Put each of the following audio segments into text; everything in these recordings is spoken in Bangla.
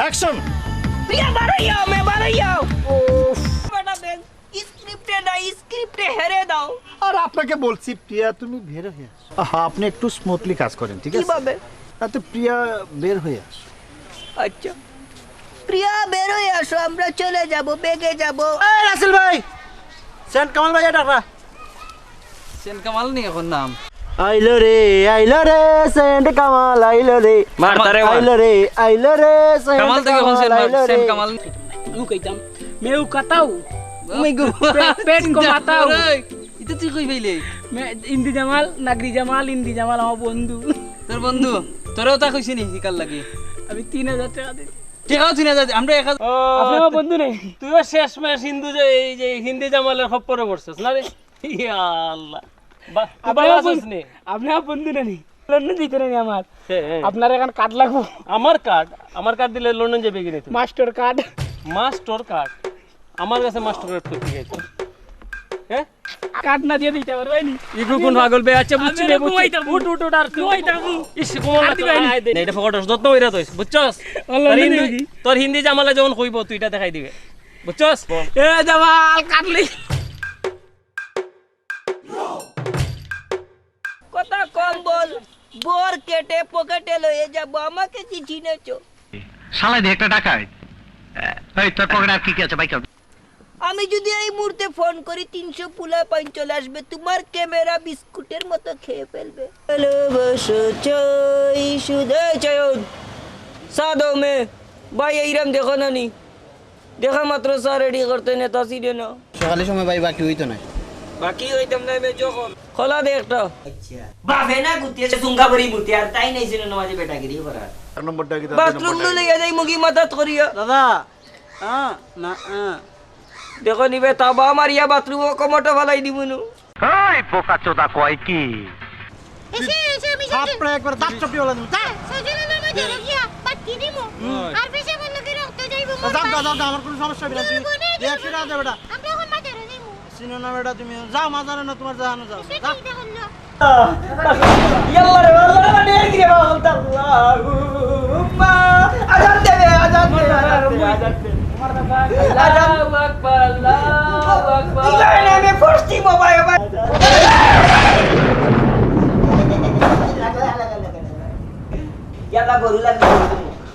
অ্যাকশন। প্রিয়া বাড়াইয়া মে বাড়াইয়া বেটা বেন স্ক্রিপ্টে না স্ক্রিপ্টে হেরে দাও। আর আপনাকে বলছি প্রিয়া তুমি বের হয়ে আসো। আপনি একটু স্মুথলি কাজ করেন, ঠিক আছে? কিভাবে? তাতে প্রিয়া বের হয়ে আসো। আচ্ছা প্রিয়া বের হয়ে আসো, আমরা চলে যাব, বেগে যাব। এই রাসেল ভাই, সেন্ট কামাল ভাই ডাকরা। সেন কামাল নি এখন নাম আইলো রে সেন্ট কামাল আইলো রে, মারতারে আইলো রে সেন্ট কামাল থেকে এখন Sen Kamal Eu kaitam. Meu katau. Umigo. Pet ko matau. এটা তুই কই পাইলে Indi Jamal, Nagri Jamal, Indi Jamal আমার বন্ধু। তোর বন্ধু তোরও তা কইছিস নি কাল লাগে আমি 3000 টাকা দিই। ঠিক আছে না আমরা এক আপনি আমার বন্ধু নেই। তুইও শেষ ম্যাচ হিন্দু যে এই যে হিন্দি জামালের খপ্পরে পড়ছিস না রে? ইয়া আল্লাহ, আপনি আমার বন্ধু নেই। লন্ডন দিতে নেই আমার। আপনার এখন কার্ড লাগবো। আমার কার্ড দিলে লন্ডন যাবে কিনে তুই? Master card. Master card? আমার কাছে মাস্টার কার্ড করতে গেছে। হ্যাঁ, কার্ড না দিয়ে দিতে পারবেন নি। ইগু কোন পাগল বে? আচ্ছা বুঝছি রে, বুঝছি। উঠ আর তুই ইস কোমল না এটা ফকটস যত্ন কইরা তুই বুঝছস? তোর হিন্দি জামালে যখন কইব তুই এটা দেখাই দিবে, বুঝছস? এ জামাল কাটলি। কথা কম বল, বোর কেটে পকেটে লয়ে যাব, আমাকে কি চিনেছো? শালা দে একটা টাকা এই তোর পকেটে আর কি কি আছে ভাই? আমি যদি এই মুহূর্তে ফোন করি 300 পুলা পাইন চলে আসবে, তোমার ক্যামেরা বিস্কুটের মতো খেয়ে ফেলবে। ভালোবাসো চাই শুধু চায়ন সাদো মে ভাই, এইরাম দেখো না নি, দেখা মাত্র স্যার রেডি করতে নেতা সিডে না সকালের সময় ভাই বাকি হইতো না। বাকি হইতাম না মে যখন খোলা দে একটা। আচ্ছা বাফে না গুতিয়ে সুঙ্গা ভরি মুতি আর তাই নাই ছিল নামাজে বেটাগিরি করা। এক নম্বরটা কি? বাথরুম নো লইয়া যাই মুগি মাথাত করিয়া দাদা না দেখো নিবে তাবা মারিয়া বাথরুম কমটা ফালাই দিমুনু। ওই বোকা চোদা কয় কি? এসে আমি আপনি একবার দাঁত চাপড়ি বলা দিন। সজলে নামে ধরে গিয়া বাকি দিমু আর বেশি বললে কি রক্ত যাইবো মোর। যাও আমার কোনো সমস্যা হবে না। তুমি 100 টাকা দে বেটা। আমরা এখন মাজারে যাইমু। চিনো না বেটা, তুমি যাও মাজারে না, তোমার জাহানো যাও। সেটাই দেখলো। ইয়াল্লা রে আল্লাহ রে গিরে বলতা আল্লাহুম্মা আজান দে আজান দে আজান দে আল্লাহু আকবার আল্লাহু আকবার ইলানে মে ফরসি মোবাইল ভাই ইয়াল্লা গরু লাগি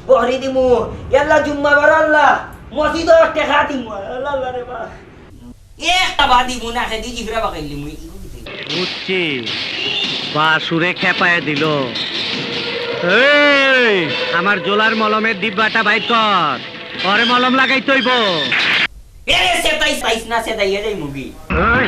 বহরি দিমু, ইয়াল্লা জুম্মা বার আল্লাহ মসজিদ টেকা দিমু আল্লাহ রে বা একটা বাদি গুনাহ খেদি জিফরা বাকাইলি মুই বুঝছি, বা সুরে খেপায় দিল। এই আমার জোলার মলমের ডিব্বাটা বাইর কর, পরে মলম লাগাই তৈব। এরে সেটাই সাইজ না সেটাই যাই মুগি। এই